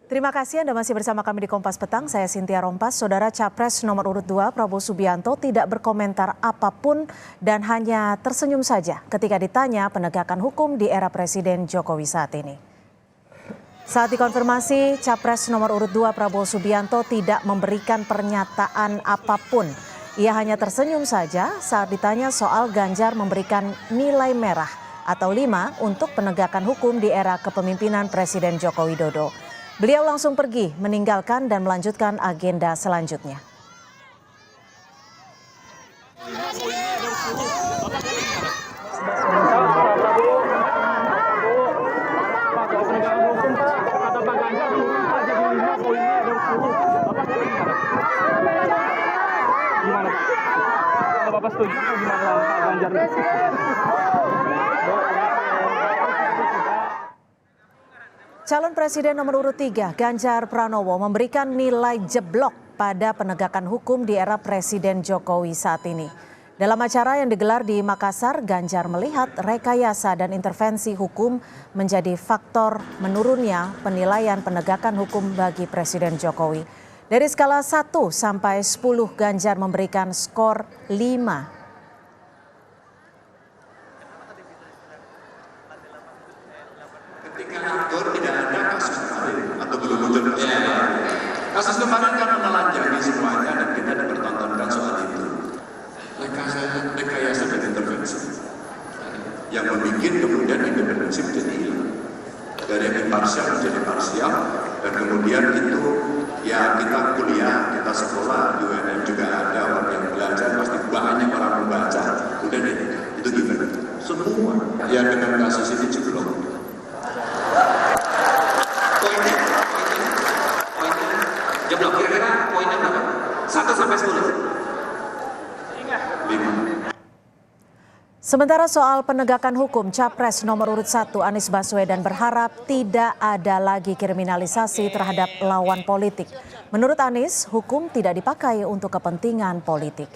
Terima kasih Anda masih bersama kami di Kompas Petang. Saya Cynthia Rompas. Saudara Capres nomor urut 2 Prabowo Subianto tidak berkomentar apapun dan hanya tersenyum saja ketika ditanya penegakan hukum di era Presiden Jokowi saat ini. Saat dikonfirmasi, Capres nomor urut 2 Prabowo Subianto tidak memberikan pernyataan apapun. Ia hanya tersenyum saja saat ditanya soal Ganjar memberikan nilai merah atau 5 untuk penegakan hukum di era kepemimpinan Presiden Joko Widodo. Beliau langsung pergi, meninggalkan dan melanjutkan agenda selanjutnya. Gimana Pak? Bapak setuju gimana Pak Ganjar? Calon Presiden nomor urut 3, Ganjar Pranowo, memberikan nilai jeblok pada penegakan hukum di era Presiden Jokowi saat ini. Dalam acara yang digelar di Makassar, Ganjar melihat rekayasa dan intervensi hukum menjadi faktor menurunnya penilaian penegakan hukum bagi Presiden Jokowi. Dari skala 1 sampai 10, Ganjar memberikan skor 5. Ketika aktor tidak ada kasus kemarin atau belum muncul kasus kemarin. Kasus kemarin kan menelanjangi semuanya dan kita dipertontonkan soal itu. Rekayasa dan intervensi yang membuat kemudian independensi menjadi hilang. Dari yang imparsial menjadi parsial dan kemudian itu ya kita kuliah, kita sekolah, di UNM juga ada orang yang belajar, pasti banyak orang membaca. Udah deh, itu gimana? Semua yang dengan kasus ini jeblok. Jeblok, kira-kira poinnya berapa? 1 sampai 10. 5. Sementara soal penegakan hukum, Capres nomor urut 1 Anies Baswedan berharap tidak ada lagi kriminalisasi terhadap lawan politik. Menurut Anies, hukum tidak dipakai untuk kepentingan politik.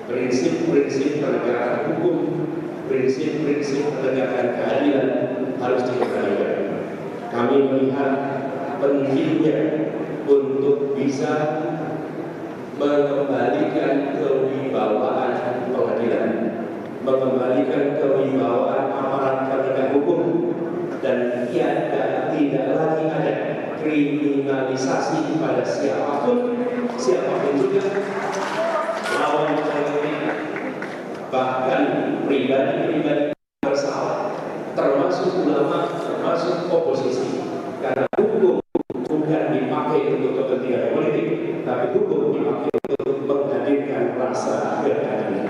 Prinsip-prinsip penegakan hukum, prinsip-prinsip penegakan keadilan harus dikembalikan. Kami melihat pentingnya untuk bisa mengembalikan kewibawaan pengadilan, mengembalikan kewibawaan aparat penegak hukum, dan tidak lagi ada kriminalisasi pada siapapun juga lawan politik, bahkan pribadi-pribadi bersalah, termasuk ulama, termasuk oposisi. Karena hukum bukan dipakai untuk kepentingan politik, tapi hukum dipakai untuk menghadirkan rasa keadilan.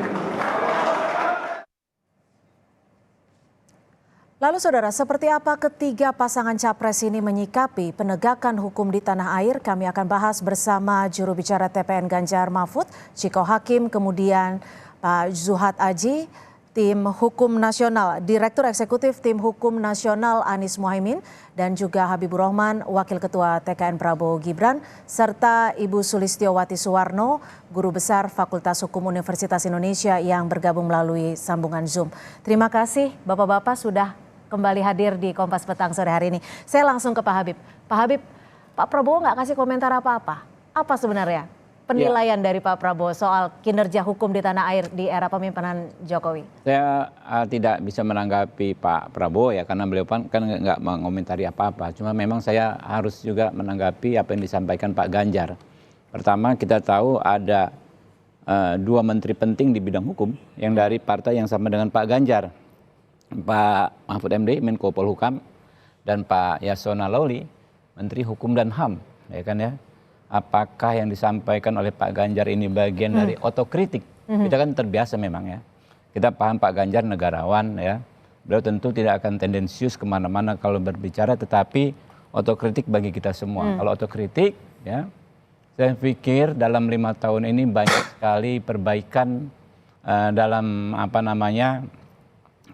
Lalu saudara, seperti apa ketiga pasangan capres ini menyikapi penegakan hukum di tanah air? Kami akan bahas bersama juru bicara TPN Ganjar Mahfud, Ciko Hakim, kemudian Pak Zuhad Aji, Tim Hukum Nasional, Direktur Eksekutif Tim Hukum Nasional Anies Mohaimin, dan juga Habibur Rahman, Wakil Ketua TKN Prabowo Gibran, serta Ibu Sulistiowati Suwarno, Guru Besar Fakultas Hukum Universitas Indonesia yang bergabung melalui sambungan Zoom. Terima kasih Bapak-Bapak sudah kembali hadir di Kompas Petang sore hari ini. Saya langsung ke Pak Habib. Pak Habib, Pak Prabowo nggak kasih komentar apa-apa. Apa sebenarnya penilaian dari Pak Prabowo soal kinerja hukum di tanah air di era pemimpinan Jokowi? Saya tidak bisa menanggapi Pak Prabowo ya, karena beliau kan nggak mengomentari apa-apa. Cuma memang saya harus juga menanggapi apa yang disampaikan Pak Ganjar. Pertama, kita tahu ada 2 menteri penting di bidang hukum yang dari partai yang sama dengan Pak Ganjar. Pak Mahfud MD, Menko Polhukam, dan Pak Yasona Lawli, Menteri Hukum dan HAM, ya kan ya. Apakah yang disampaikan oleh Pak Ganjar ini bagian dari otokritik? Kita kan terbiasa memang ya. Kita paham Pak Ganjar negarawan ya. Beliau tentu tidak akan tendensius kemana-mana kalau berbicara, tetapi otokritik bagi kita semua. Kalau otokritik ya, saya pikir dalam 5 tahun ini banyak sekali perbaikan dalam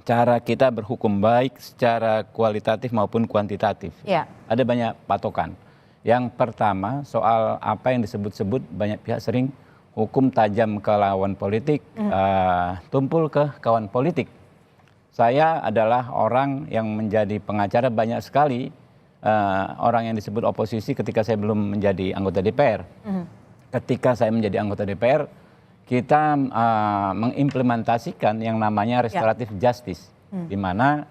cara kita berhukum baik secara kualitatif maupun kuantitatif. Ya. Ada banyak patokan. Yang pertama soal apa yang disebut-sebut banyak pihak sering hukum tajam ke lawan politik, tumpul ke kawan politik. Saya adalah orang yang menjadi pengacara banyak sekali orang yang disebut oposisi ketika saya belum menjadi anggota DPR. Ketika saya menjadi anggota DPR, kita mengimplementasikan yang namanya restoratif justice, di mana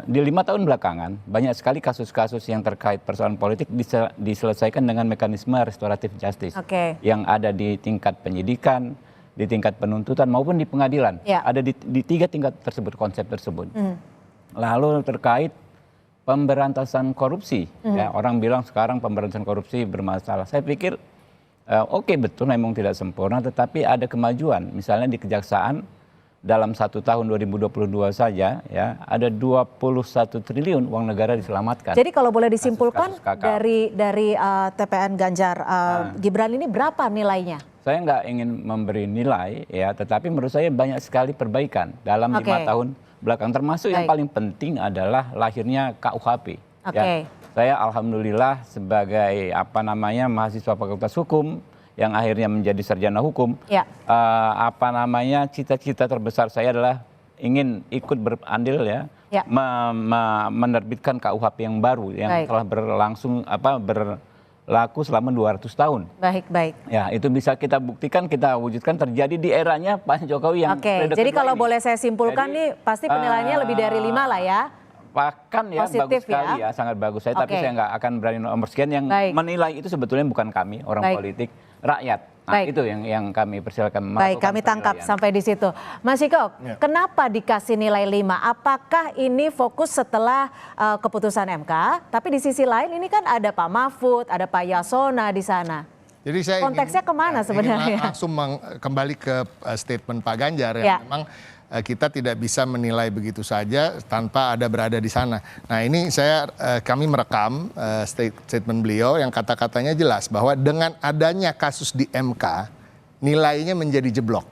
di 5 tahun belakangan banyak sekali kasus-kasus yang terkait persoalan politik diselesaikan dengan mekanisme restoratif justice yang ada di tingkat penyidikan, di tingkat penuntutan maupun di pengadilan. Ada di 3 tingkat tersebut, konsep tersebut. Lalu terkait pemberantasan korupsi, ya, orang bilang sekarang pemberantasan korupsi bermasalah. Saya pikir oke, betul memang tidak sempurna, tetapi ada kemajuan. Misalnya di Kejaksaan dalam 1 tahun 2022 saja, ya, ada 21 triliun uang negara diselamatkan. Jadi kalau boleh disimpulkan kasus-kasus dari TPN Ganjar Gibran ini berapa nilainya? Saya nggak ingin memberi nilai, ya, tetapi menurut saya banyak sekali perbaikan dalam 5 tahun belakang. Termasuk yang paling penting adalah lahirnya KUHP. Ya. Saya alhamdulillah sebagai mahasiswa Fakultas Hukum yang akhirnya menjadi sarjana hukum, cita-cita terbesar saya adalah ingin ikut berandil, ya, menerbitkan KUHP yang baru yang telah berlaku selama 200 tahun. Baik. Ya, itu bisa kita buktikan, kita wujudkan terjadi di eranya Pak Jokowi yang jadi kalau boleh saya simpulkan nih pasti penilaiannya lebih dari 5 lah ya. Bahkan ya positif, bagus sekali ya, sangat bagus. Tapi saya nggak akan berani nomor sekian. Yang menilai itu sebetulnya bukan kami, orang politik, rakyat. Nah, itu yang kami persilakan. Baik, kami tangkap sampai di situ. Mas Ciko, kenapa dikasih nilai 5? Apakah ini fokus setelah keputusan MK? Tapi di sisi lain ini kan ada Pak Mahfud, ada Pak Yasona di sana. Jadi saya konteksnya kemana sebenarnya? Langsung kembali ke statement Pak Ganjar yang memang kita tidak bisa menilai begitu saja tanpa berada di sana. Nah, ini kami merekam statement beliau yang kata-katanya jelas bahwa dengan adanya kasus di MK nilainya menjadi jeblok.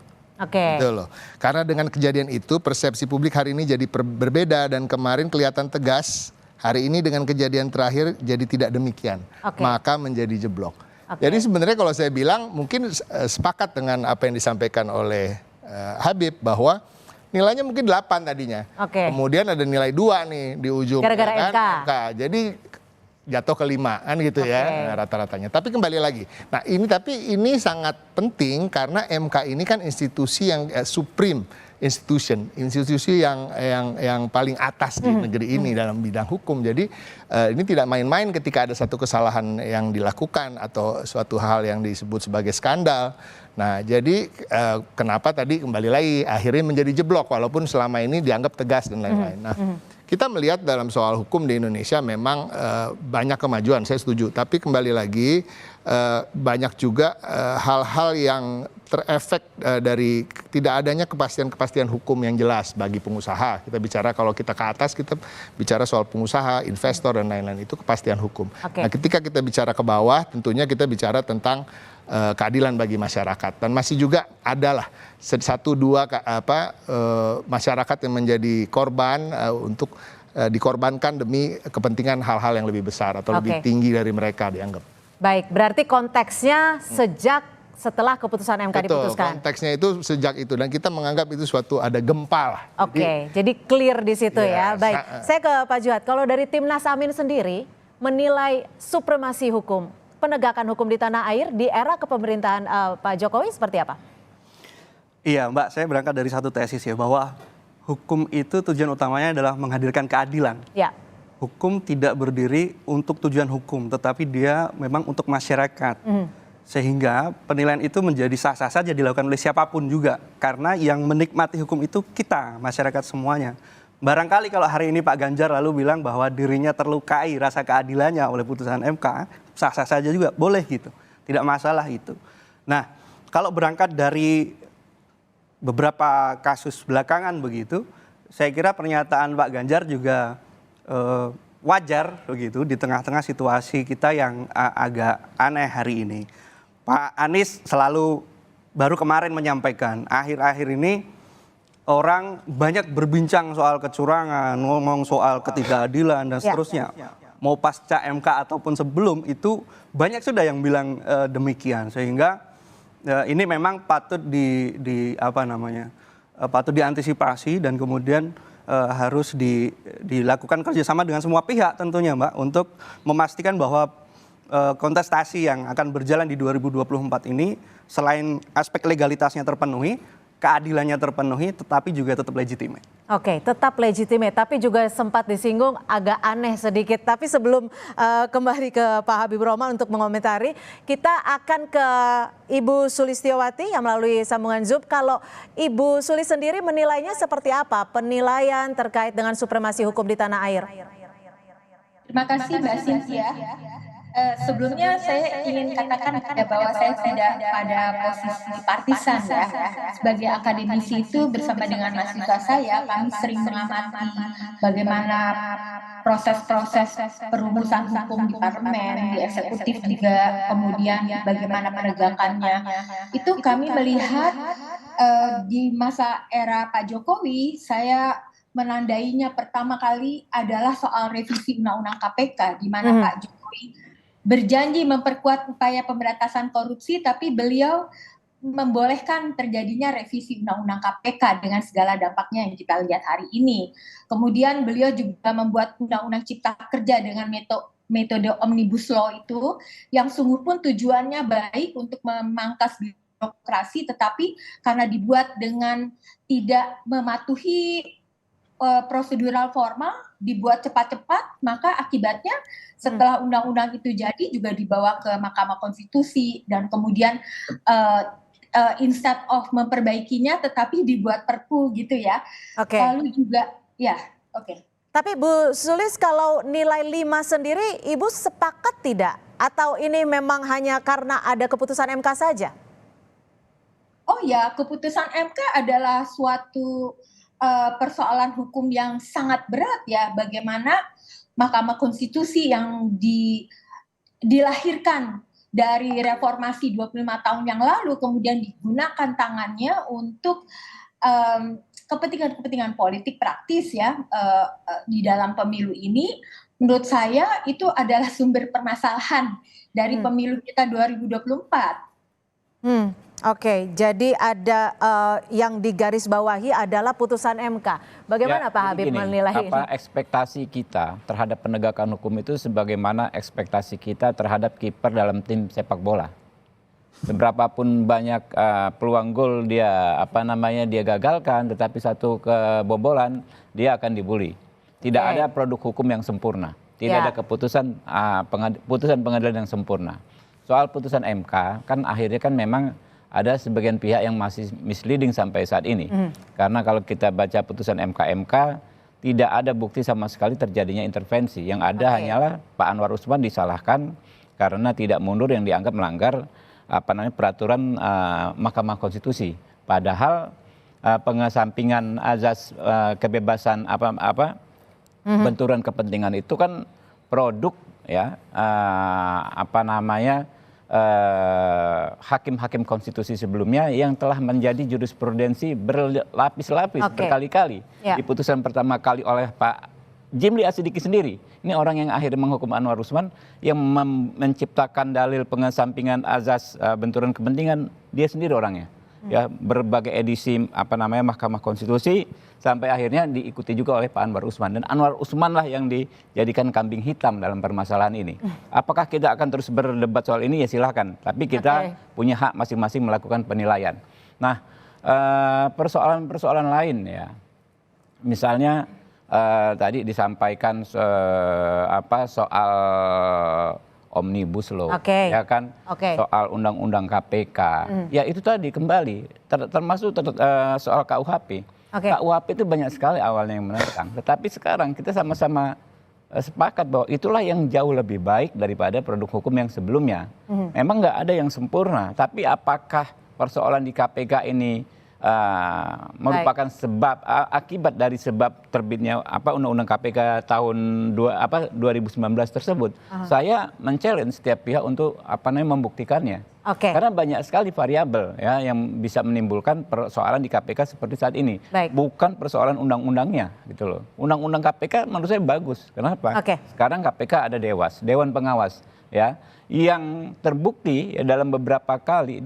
Gitu loh. Karena dengan kejadian itu persepsi publik hari ini jadi berbeda dan kemarin kelihatan tegas, hari ini dengan kejadian terakhir jadi tidak demikian. Maka menjadi jeblok. Jadi sebenarnya kalau saya bilang mungkin sepakat dengan apa yang disampaikan oleh Habib bahwa nilainya mungkin 8 tadinya. Kemudian ada nilai 2 nih di ujung. Gara-gara MK. Jadi jatuh ke 5 kan gitu ya rata-ratanya. Tapi kembali lagi. Nah, ini sangat penting karena MK ini kan institusi yang supreme institusi yang paling atas di negeri ini dalam bidang hukum. Jadi ini tidak main-main ketika ada satu kesalahan yang dilakukan atau suatu hal yang disebut sebagai skandal. Nah, jadi kenapa tadi kembali lagi akhirnya menjadi jeblok walaupun selama ini dianggap tegas dan lain-lain. Nah, kita melihat dalam soal hukum di Indonesia memang banyak kemajuan, saya setuju. Tapi kembali lagi banyak juga hal-hal yang terefek dari tidak adanya kepastian hukum yang jelas bagi pengusaha. Kita bicara kalau kita ke atas kita bicara soal pengusaha, investor dan lain-lain, itu kepastian hukum. Nah, ketika kita bicara ke bawah tentunya kita bicara tentang keadilan bagi masyarakat, dan masih juga adalah 1-2 masyarakat yang menjadi korban untuk dikorbankan demi kepentingan hal-hal yang lebih besar atau lebih tinggi dari mereka dianggap. Baik, berarti konteksnya sejak setelah keputusan MK diputuskan. Konteksnya itu sejak itu dan kita menganggap itu suatu ada gempa lah. Jadi clear di situ ya. Baik, saya ke Pak Juhat. Kalau dari Timnas Amin sendiri menilai supremasi hukum, penegakan hukum di tanah air di era kepemerintahan Pak Jokowi seperti apa? Iya Mbak, saya berangkat dari satu tesis ya, bahwa hukum itu tujuan utamanya adalah menghadirkan keadilan. Ya. Hukum tidak berdiri untuk tujuan hukum, tetapi dia memang untuk masyarakat. Sehingga penilaian itu menjadi sah-sah saja dilakukan oleh siapapun juga. Karena yang menikmati hukum itu kita, masyarakat semuanya. Barangkali kalau hari ini Pak Ganjar lalu bilang bahwa dirinya terlukai rasa keadilannya oleh putusan MK, sah-sah saja juga, boleh gitu. Tidak masalah itu. Nah, kalau berangkat dari beberapa kasus belakangan begitu, saya kira pernyataan Pak Ganjar juga wajar begitu di tengah-tengah situasi kita yang agak aneh hari ini. Pak Anies selalu baru kemarin menyampaikan, akhir-akhir ini orang banyak berbincang soal kecurangan, ngomong soal ketidakadilan dan seterusnya. Mau pasca MK ataupun sebelum itu banyak sudah yang bilang demikian. Sehingga ini memang patut patut diantisipasi dan kemudian harus dilakukan kerjasama dengan semua pihak tentunya Mbak untuk memastikan bahwa kontestasi yang akan berjalan di 2024 ini selain aspek legalitasnya terpenuhi, keadilannya terpenuhi, tetapi juga tetap legitimate. Oke, tetap legitimate, tapi juga sempat disinggung agak aneh sedikit. Tapi sebelum kembali ke Pak Habibur Rahman untuk mengomentari, kita akan ke Ibu Sulistiowati yang melalui sambungan Zoom. Kalau Ibu Sulis sendiri menilainya seperti apa penilaian terkait dengan supremasi hukum di tanah air? Terima kasih Mbak Cynthia. Sebelumnya saya ingin katakan bahwa saya tidak pada posisi partisan ya. Sebagai akademisi itu bersama dengan mahasiswa saya, kami sering mengamati bagaimana proses-proses perumusan hukum di parlemen, di eksekutif juga, kemudian bagaimana penegakannya. Itu kami melihat di masa era Pak Jokowi, saya menandainya pertama kali adalah soal revisi Undang-Undang KPK, di mana Pak Jokowi berjanji memperkuat upaya pemberantasan korupsi, tapi beliau membolehkan terjadinya revisi Undang-Undang KPK dengan segala dampaknya yang kita lihat hari ini. Kemudian beliau juga membuat Undang-Undang Cipta Kerja dengan metode Omnibus Law itu, yang sungguh pun tujuannya baik untuk memangkas birokrasi, tetapi karena dibuat dengan tidak mematuhi prosedural formal, dibuat cepat-cepat, maka akibatnya setelah undang-undang itu jadi juga dibawa ke Mahkamah Konstitusi dan kemudian instead of memperbaikinya tetapi dibuat perpu gitu ya. Oke. Lalu juga ya, oke. Tapi Bu Sulis, kalau nilai 5 sendiri Ibu sepakat tidak? Atau ini memang hanya karena ada keputusan MK saja? Oh ya, keputusan MK adalah suatu persoalan hukum yang sangat berat ya, bagaimana Mahkamah Konstitusi yang dilahirkan dari reformasi 25 tahun yang lalu kemudian digunakan tangannya untuk kepentingan-kepentingan politik praktis ya di dalam pemilu ini. Menurut saya itu adalah sumber permasalahan dari pemilu kita 2024. Oke, jadi ada yang digarisbawahi adalah putusan MK. Bagaimana Pak Habib menilai ini? Ekspektasi kita terhadap penegakan hukum itu sebagaimana ekspektasi kita terhadap kiper dalam tim sepak bola. Seberapapun banyak peluang gol dia dia gagalkan, tetapi satu kebobolan dia akan dibully. Tidak ada produk hukum yang sempurna, tidak ada keputusan pengadilan yang sempurna. Soal putusan MK kan akhirnya kan memang ada sebagian pihak yang masih misleading sampai saat ini. Karena kalau kita baca putusan MK, tidak ada bukti sama sekali terjadinya intervensi. Yang ada hanyalah Pak Anwar Usman disalahkan karena tidak mundur yang dianggap melanggar peraturan Mahkamah Konstitusi. Padahal pengesampingan azas kebebasan benturan kepentingan itu kan produk ya hakim-hakim konstitusi sebelumnya yang telah menjadi jurisprudensi berlapis-lapis berkali-kali. Di putusan pertama kali oleh Pak Jimli Asidiki sendiri. Ini orang yang akhirnya menghukum Anwar Usman yang menciptakan dalil pengesampingan azas benturan kepentingan, dia sendiri orangnya. Ya, berbagai edisi Mahkamah Konstitusi sampai akhirnya diikuti juga oleh Pak Anwar Usman, dan Anwar Usman lah yang dijadikan kambing hitam dalam permasalahan ini. Apakah kita akan terus berdebat soal ini? Ya silahkan, tapi kita punya hak masing-masing melakukan penilaian. Nah, persoalan-persoalan lain ya, misalnya tadi disampaikan soal Omnibus Law, ya kan, soal Undang-Undang KPK, ya itu tadi kembali termasuk soal KUHP. KUHP itu banyak sekali awalnya yang menentang, tetapi sekarang kita sama-sama sepakat bahwa itulah yang jauh lebih baik daripada produk hukum yang sebelumnya. Memang nggak ada yang sempurna, tapi apakah persoalan di KPK ini merupakan akibat dari sebab terbitnya Undang-Undang KPK tahun 2019 tersebut? Saya men-challenge setiap pihak untuk membuktikannya. Karena banyak sekali variabel ya yang bisa menimbulkan persoalan di KPK seperti saat ini. Bukan persoalan undang-undangnya gitu loh. Undang-undang KPK menurut saya bagus. Kenapa? Sekarang KPK ada Dewan Pengawas. ya yang terbukti ya, dalam beberapa kali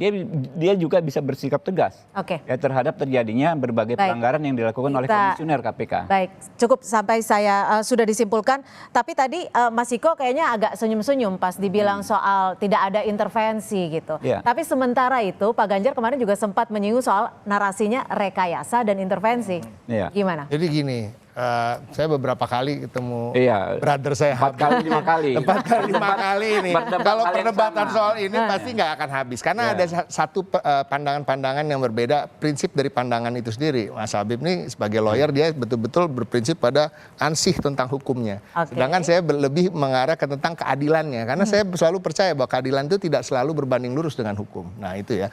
dia juga bisa bersikap tegas ya terhadap terjadinya berbagai pelanggaran yang dilakukan oleh komisioner KPK. Baik, cukup sampai saya sudah disimpulkan. Tapi tadi Mas Ciko kayaknya agak senyum-senyum pas dibilang soal tidak ada intervensi gitu. Tapi sementara itu Pak Ganjar kemarin juga sempat menyinggung soal narasinya rekayasa dan intervensi. Gimana? Jadi gini. Saya beberapa kali ketemu brother saya 4 kali 5 kali. 4 kali 5 kali ini. Kalau perdebatan soal ini pasti nggak akan habis karena ada satu pandangan-pandangan yang berbeda, prinsip dari pandangan itu sendiri. Mas Habib ini sebagai lawyer dia betul-betul berprinsip pada ansih tentang hukumnya. Sedangkan saya lebih mengarah ke tentang keadilannya karena saya selalu percaya bahwa keadilan itu tidak selalu berbanding lurus dengan hukum. Nah itu ya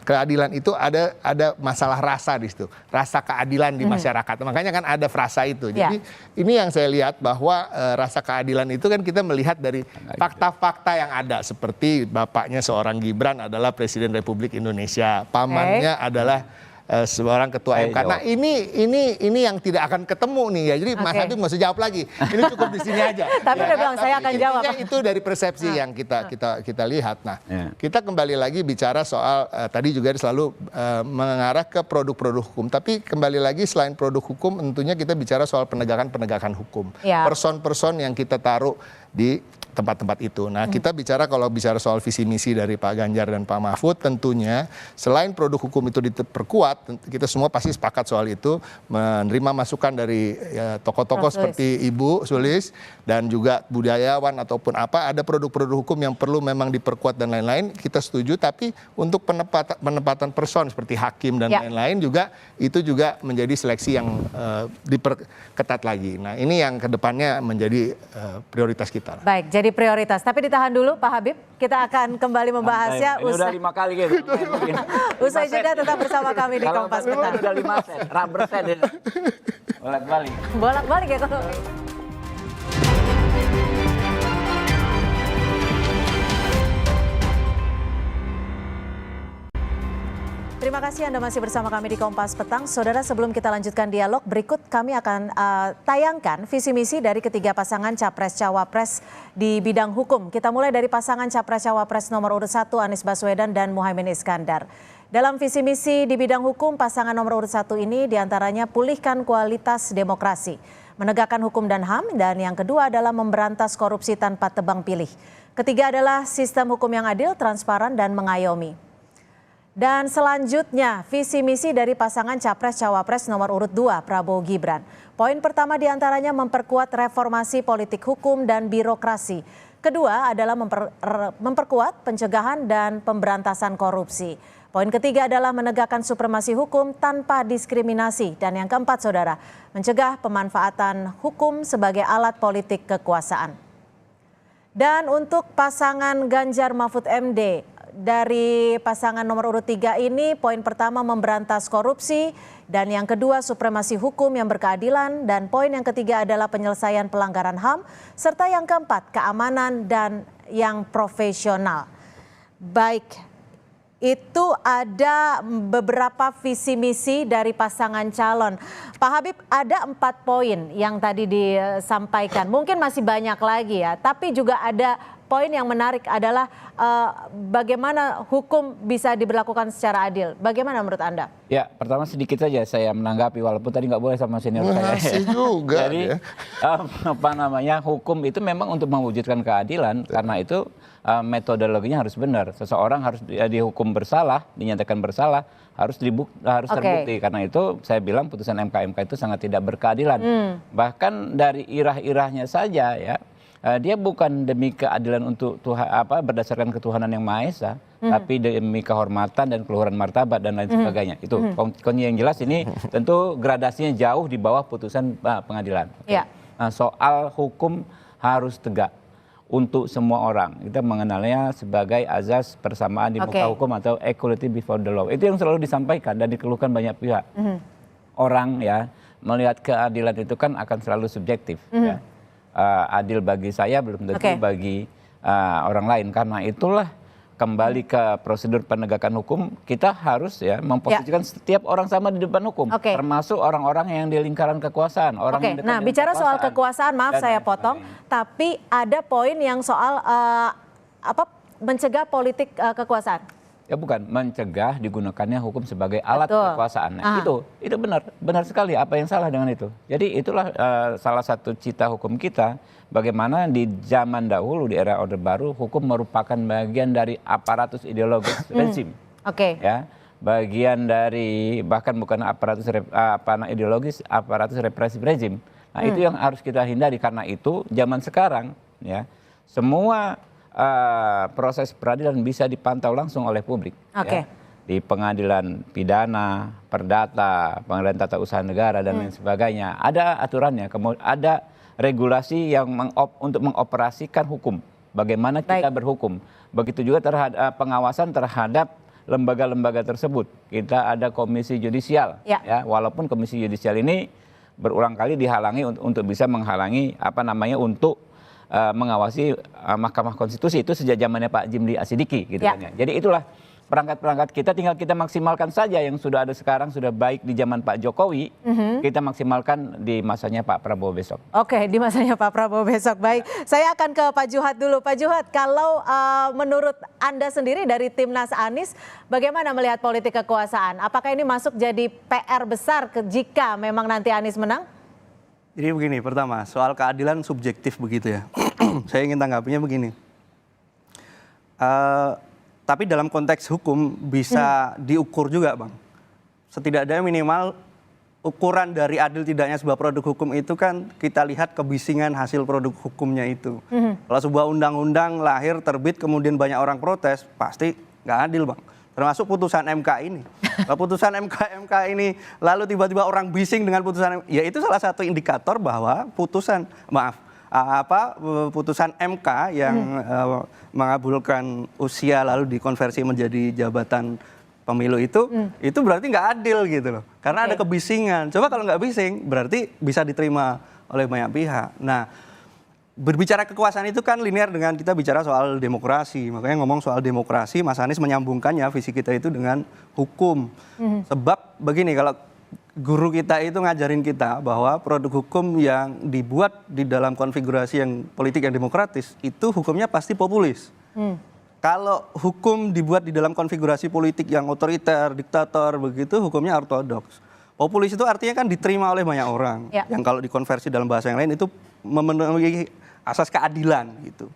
keadilan itu ada masalah rasa di situ, rasa keadilan di masyarakat. Makanya kan ada frasa itu. Jadi ini yang saya lihat bahwa rasa keadilan itu kan kita melihat dari fakta-fakta yang ada seperti bapaknya seorang Gibran adalah Presiden Republik Indonesia, pamannya adalah seorang ketua MK. Nah ini yang tidak akan ketemu nih ya. Jadi Mas Habib nggak usah jawab lagi. Ini cukup di sini aja. Tapi udah bilang saya akan jawab. Itu dari persepsi yang kita lihat. Nah kita kembali lagi bicara soal tadi juga selalu mengarah ke produk-produk hukum. Tapi kembali lagi selain produk hukum tentunya kita bicara soal penegakan hukum. Person-person yang kita taruh di tempat-tempat itu. Nah kita bicara kalau bicara soal visi misi dari Pak Ganjar dan Pak Mahfud tentunya selain produk hukum itu diperkuat, kita semua pasti sepakat soal itu, menerima masukan dari tokoh-tokoh seperti Ibu Sulis dan juga budayawan ataupun apa, ada produk-produk hukum yang perlu memang diperkuat dan lain-lain, kita setuju. Tapi untuk penempatan person seperti hakim dan lain-lain juga itu juga menjadi seleksi yang diperketat lagi. Nah ini yang kedepannya menjadi prioritas kita. Baik, jadi prioritas. Tapi ditahan dulu Pak Habib, kita akan kembali membahasnya. Ini udah 5 kali gitu. Usai jeda tetap bersama kami di Kompas Petang. Udah 5 set, rubber set ya. Bolak-balik. Bolak-balik ya kalau. Terima kasih Anda masih bersama kami di Kompas Petang. Saudara, sebelum kita lanjutkan dialog, berikut kami akan tayangkan visi misi dari ketiga pasangan Capres-Cawapres di bidang hukum. Kita mulai dari pasangan Capres-Cawapres nomor urut 1 Anies Baswedan dan Muhaimin Iskandar. Dalam visi misi di bidang hukum, pasangan nomor urut 1 ini diantaranya pulihkan kualitas demokrasi, menegakkan hukum dan HAM, dan yang kedua adalah memberantas korupsi tanpa tebang pilih. Ketiga adalah sistem hukum yang adil, transparan, dan mengayomi. Dan selanjutnya, visi misi dari pasangan Capres-Cawapres nomor urut 2 Prabowo Gibran. Poin pertama diantaranya memperkuat reformasi politik hukum dan birokrasi. Kedua adalah memperkuat pencegahan dan pemberantasan korupsi. Poin ketiga adalah menegakkan supremasi hukum tanpa diskriminasi. Dan yang keempat, saudara, mencegah pemanfaatan hukum sebagai alat politik kekuasaan. Dan untuk pasangan Ganjar Mahfud MD, dari pasangan nomor urut 3 ini, poin pertama memberantas korupsi, dan yang kedua supremasi hukum yang berkeadilan, dan poin yang ketiga adalah penyelesaian pelanggaran HAM, serta yang keempat keamanan dan yang profesional. Baik, itu ada beberapa visi misi dari pasangan calon. Pak Habib, ada 4 poin yang tadi disampaikan. Mungkin masih banyak lagi ya, tapi juga ada poin yang menarik adalah bagaimana hukum bisa diberlakukan secara adil. Bagaimana menurut Anda? Ya, pertama sedikit saja saya menanggapi, walaupun tadi nggak boleh sama senior saya. Masih juga. Jadi hukum itu memang untuk mewujudkan keadilan, karena itu metodologinya harus benar. Seseorang harus dihukum bersalah, dinyatakan bersalah, harus terbukti. Karena itu saya bilang putusan MK itu sangat tidak berkeadilan. Bahkan dari irah-irahnya saja ya. Dia bukan demi keadilan untuk Tuhan, berdasarkan ketuhanan yang Maha Esa, tapi demi kehormatan dan keluhuran martabat dan lain sebagainya. Itu yang jelas ini tentu gradasinya jauh di bawah putusan pengadilan. Nah, soal hukum harus tegak untuk semua orang. Kita mengenalnya sebagai azas persamaan di muka hukum atau equality before the law. Itu yang selalu disampaikan dan dikeluhkan banyak pihak. Orang ya melihat keadilan itu kan akan selalu subjektif. Ya. Adil bagi saya belum tentu bagi orang lain. Karena itulah kembali ke prosedur penegakan hukum, kita harus ya memposisikan setiap orang sama di depan hukum, termasuk orang-orang yang di lingkaran kekuasaan. Nah, bicara soal kekuasaan, maaf saya potong, tapi ada poin yang soal mencegah politik kekuasaan? Ya bukan, mencegah digunakannya hukum sebagai alat kekuasaan. Nah, itu benar sekali. Apa yang salah dengan itu? Jadi itulah salah satu cita hukum kita. Bagaimana di zaman dahulu di era Orde Baru hukum merupakan bagian dari aparatus ideologis rezim. Ya, bagian dari bahkan bukan aparatus ideologis, aparatus represif rezim. Nah, itu yang harus kita hindari. Karena itu zaman sekarang ya semua proses peradilan bisa dipantau langsung oleh publik. Ya. Di pengadilan pidana, perdata, pengadilan tata usaha negara dan lain sebagainya. Ada aturannya, kemudian ada regulasi yang untuk mengoperasikan hukum. Bagaimana kita berhukum. Begitu juga terhadap pengawasan terhadap lembaga-lembaga tersebut. Kita ada komisi yudisial. Ya, walaupun komisi yudisial ini berulang kali dihalangi untuk bisa menghalangi untuk mengawasi Mahkamah Konstitusi itu sejak zamannya Pak Jimli Asidiki gitu kan ya. Jadi itulah perangkat-perangkat kita, tinggal kita maksimalkan saja yang sudah ada sekarang, sudah baik di zaman Pak Jokowi, kita maksimalkan di masanya Pak Prabowo besok. Di masanya Pak Prabowo besok. Baik, saya akan ke Pak Juhat dulu. Pak Juhat, kalau menurut Anda sendiri dari Timnas Anies, bagaimana melihat politik kekuasaan? Apakah ini masuk jadi PR besar jika memang nanti Anies menang? Jadi begini, pertama soal keadilan subjektif begitu ya. Saya ingin tanggapinya begini. Tapi dalam konteks hukum bisa diukur juga, Bang. Setidaknya minimal ukuran dari adil tidaknya sebuah produk hukum itu kan kita lihat kebisingan hasil produk hukumnya itu. Kalau sebuah undang-undang lahir, terbit, kemudian banyak orang protes, pasti nggak adil, Bang. Termasuk putusan MK ini. Kalau putusan MK ini lalu tiba-tiba orang bising dengan putusan, ya itu salah satu indikator bahwa putusan MK yang mengabulkan usia lalu dikonversi menjadi jabatan pemilu itu berarti nggak adil gitu loh. Karena ada kebisingan. Coba kalau nggak bising berarti bisa diterima oleh banyak pihak. Nah, berbicara kekuasaan itu kan linear dengan kita bicara soal demokrasi. Makanya ngomong soal demokrasi, Mas Anies menyambungkannya visi kita itu dengan hukum. Sebab begini, kalau guru kita itu ngajarin kita bahwa produk hukum yang dibuat di dalam konfigurasi yang politik yang demokratis, itu hukumnya pasti populis. Kalau hukum dibuat di dalam konfigurasi politik yang otoriter, diktator, begitu hukumnya ortodoks. Populis itu artinya kan diterima oleh banyak orang. Yang kalau dikonversi dalam bahasa yang lain itu memenuhi asas keadilan gitu.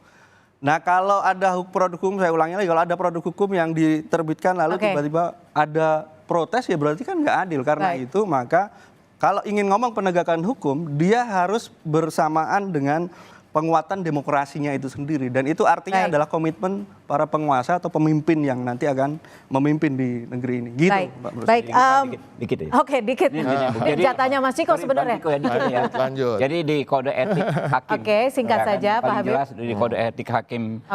Nah, kalau ada produk hukum, saya ulangi lagi, kalau ada produk hukum yang diterbitkan lalu tiba-tiba ada protes, ya berarti kan nggak adil. Karena itu maka kalau ingin ngomong penegakan hukum, dia harus bersamaan dengan penguatan demokrasinya itu sendiri. Dan itu artinya adalah komitmen para penguasa atau pemimpin yang nanti akan memimpin di negeri ini. Gitu, Pak Bruce. Dikit ya. Dikit. Jatahnya Mas Ciko sebenarnya. Lanjut. Jadi di kode etik hakim. Singkat saja Pak Habib. Jelas di kode etik hakim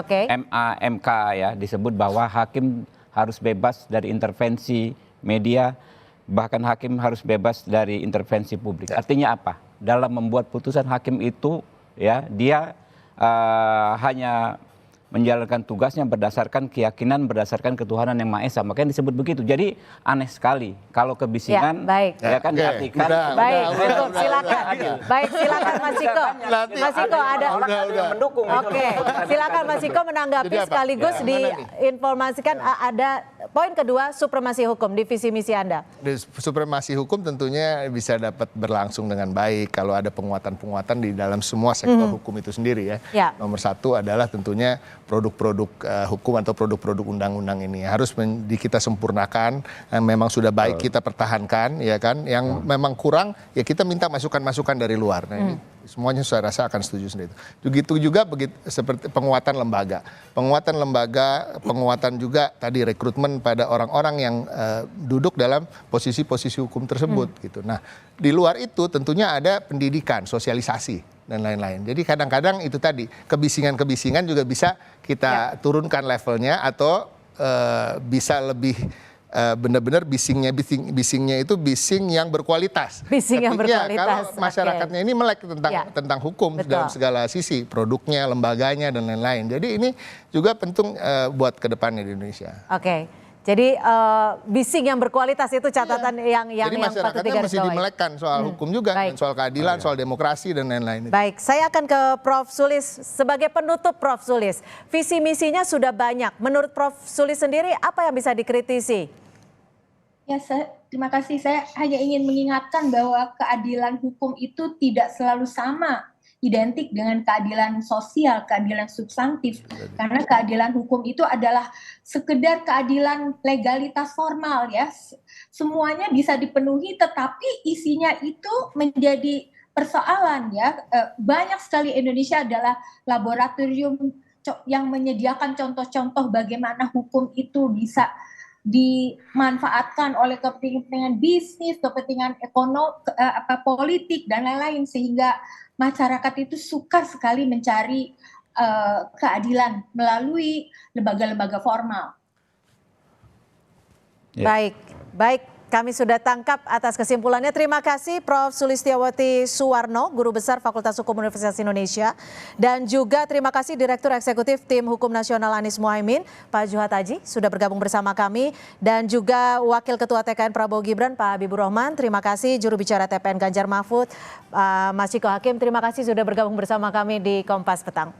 MK ya disebut bahwa hakim harus bebas dari intervensi media, bahkan hakim harus bebas dari intervensi publik. Artinya apa? Dalam membuat putusan hakim itu ya dia hanya menjalankan tugasnya berdasarkan keyakinan, berdasarkan ketuhanan yang Maha Esa. Makanya disebut begitu. Jadi aneh sekali kalau kebisingan ya kan diartikan. Silakan. Baik, silakan Mas Ciko. Mas Ciko ada mendukung. Silakan Mas Ciko menanggapi sekaligus diinformasikan ada poin kedua, supremasi hukum di visi misi Anda. Supremasi hukum tentunya bisa dapat berlangsung dengan baik kalau ada penguatan-penguatan di dalam semua sektor hukum itu sendiri ya. Nomor satu adalah tentunya produk-produk hukum atau produk-produk undang-undang ini harus kita sempurnakan, yang memang sudah baik kita pertahankan, ya kan. Yang memang kurang ya kita minta masukan-masukan dari luar. Nah, ini semuanya saya rasa akan setuju sendiri. Begitu juga seperti penguatan lembaga, penguatan juga tadi rekrutmen pada orang-orang yang duduk dalam posisi-posisi hukum tersebut gitu. Nah, di luar itu tentunya ada pendidikan, sosialisasi dan lain-lain. Jadi kadang-kadang itu tadi kebisingan-kebisingan juga bisa kita turunkan levelnya atau bisa lebih benar-benar bisingnya itu bising yang berkualitas. Bising yang berkualitas. Kalau masyarakatnya ini melek tentang hukum dalam segala sisi, produknya, lembaganya dan lain-lain. Jadi ini juga penting buat kedepannya di Indonesia. Jadi bising yang berkualitas itu catatan yang Jadi patut masyarakatnya mesti digarisbawahi. dimelekkan soal hukum juga, Baik. dan soal keadilan, soal demokrasi dan lain-lain. Baik, saya akan ke Prof. Sulis. Sebagai penutup Prof. Sulis, visi misinya sudah banyak. Menurut Prof. Sulis sendiri, apa yang bisa dikritisi? Ya, terima kasih. Saya hanya ingin mengingatkan bahwa keadilan hukum itu tidak selalu sama, identik dengan keadilan sosial, keadilan substantif. Karena keadilan hukum itu adalah sekedar keadilan legalitas formal ya. Semuanya bisa dipenuhi, tetapi isinya itu menjadi persoalan ya. Banyak sekali Indonesia adalah laboratorium yang menyediakan contoh-contoh bagaimana hukum itu bisa dimanfaatkan oleh kepentingan bisnis, kepentingan ekonomi, politik dan lain-lain, sehingga masyarakat itu sukar sekali mencari keadilan melalui lembaga-lembaga formal. Ya. Baik. Kami sudah tangkap atas kesimpulannya. Terima kasih Prof. Sulistiawati Suwarno, Guru Besar Fakultas Hukum Universitas Indonesia. Dan juga terima kasih Direktur Eksekutif Tim Hukum Nasional Anies Mohaimin, Pak Juhat Haji, sudah bergabung bersama kami. Dan juga Wakil Ketua TKN Prabowo Gibran, Pak Habibur Rahman. Terima kasih Juru Bicara TPN Ganjar Mahfud, Mas Ciko Hakim. Terima kasih sudah bergabung bersama kami di Kompas Petang.